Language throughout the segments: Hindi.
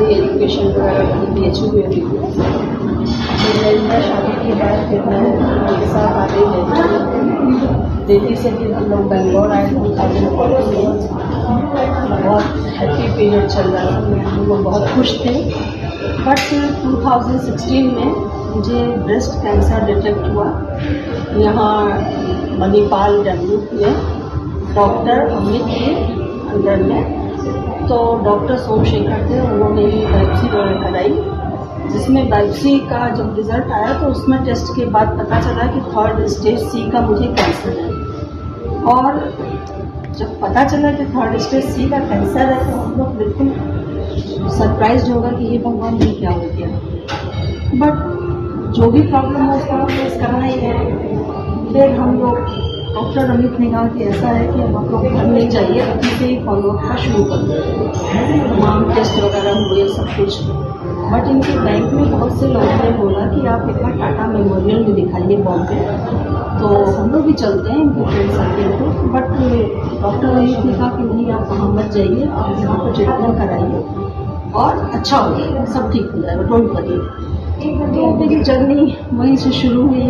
सारी एजुकेशन वगैरह वहीं PHU में भी हुई। फिर मेरी शादी के बाद फिर मैं उनके साथ आगे दिल्ली से फिर हम लोग बेंगलोर आए 2014 में। बहुत हैप्पी पीरियड चल रहा था, हम लोग बहुत खुश थे। बट 2016 में मुझे ब्रेस्ट कैंसर डिटेक्ट हुआ यहाँ मणिपाल डब्ल्यू में, डॉक्टर अमित के अंडर में। तो डॉक्टर सोमशेखर थे, उन्होंने ही बायोप्सी वगैरह कराई, जिसमें बायोप्सी का जब रिजल्ट आया तो उसमें टेस्ट के बाद पता चला कि 3rd स्टेज C का मुझे कैंसर है। और जब पता चला कि 3rd स्टेज C का कैंसर है तो हम लोग बिल्कुल सरप्राइज होगा कि ये भगवान भी क्या हो गया। बट जो भी प्रॉब्लम हो उसका फेस करना ही है। फिर हम लोग डॉक्टर अमित ने कहा कि ऐसा है कि हम लोग घर नहीं जाइए, अभी से ही फॉलोअप का शुरू कर दें। तमाम टेस्ट वगैरह हुए सब कुछ। बट इनके बैंक में बहुत से लोगों ने बोला कि आप एक बार टाटा मेमोरियल में दिखाइए बॉम्बे। तो हम लोग भी चलते हैं इनके फ्रेंड सर्किल को। बट डॉक्टर अमित ने कहा कि नहीं, आप वहाँ मत जाइए, आप यहाँ पर ट्रीटमेंट कराइए और अच्छा हो जाएगा, सब ठीक हो जाएगा, डोंट वरी। तो मेरी जर्नी वहीं से शुरू हुई।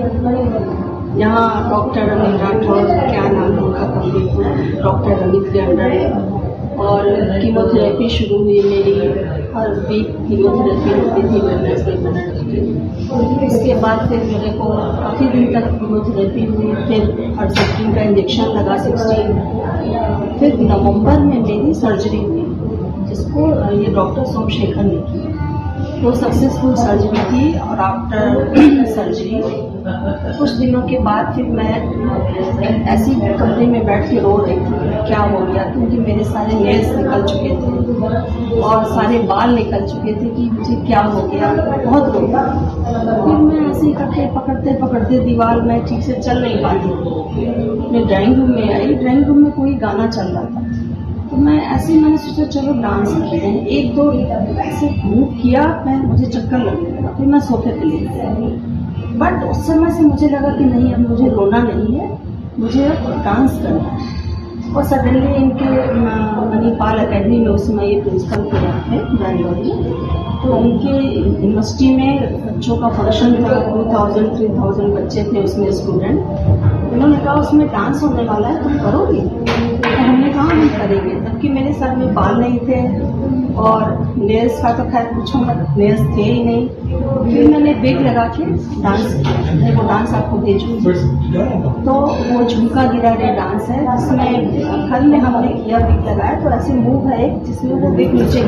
यहाँ डॉक्टर अमित राठौर, क्या नाम है उनका कंप्लीट, डॉक्टर अमित के अंडर है। और कीमोथेरेपी शुरू हुई मेरी, हर वीक कीमोथेरेपी होती थी वेडनेसडे मिनट। इसके बाद फिर मेरे को काफ़ी दिन तक कीमोथेरेपी हुई, फिर अर्जेंटीन का इंजेक्शन लगा 16। फिर नवंबर में मेरी सर्जरी हुई, जिसको ये डॉक्टर सोमशेखर ने की। तो सक्सेसफुल सर्जरी थी। और आफ्टर सर्जरी कुछ दिनों के बाद फिर मैं ऐसी कमरे में बैठ के रो रही थी, क्या हो गया, क्योंकि मेरे सारे नेल्स निकल चुके थे और सारे बाल निकल चुके थे कि मुझे क्या हो गया, बहुत रोया। फिर मैं ऐसे ही करके पकड़ते पकड़ते दीवार में ठीक से चल नहीं पाती। मैं ड्राइंग रूम में आई, ड्राइंग रूम में कोई गाना चल रहा था, तो मैं ऐसे ही मैंने सोचा चलो डांस करते हैं। 1-2 ऐसे मूव किया, मुझे चक्कर लगने लगा, फिर मैं सोफे पे लेट गई। बट उस समय से मुझे लगा कि नहीं, अब मुझे रोना नहीं है, मुझे अब डांस करना है। और सडनली इनके मणिपाल अकेडमी में उस समय ये प्रिंसिपल थे बेंगलोर में, तो उनके यूनिवर्सिटी में बच्चों का फंक्शन था, 2000-3000 बच्चे थे उसमें स्टूडेंट। उन्होंने कहा उसमें डांस होने वाला है, तुम करोगी? तो हमने कहा हम करेंगे, जबकि मेरे सर में बाल नहीं थे और नेल्स का तो खैर पूछो मत, नेल्स थे ही नहीं। फिर मैंने बेग लगा के डांस किया, वो डांस आपको भेजूंगी। तो वो झुमका गिरा रे डांस है, जिसमें घर में हमने किया, बेग लगाया, तो ऐसे मूव है जिसमें वो बेग नीचे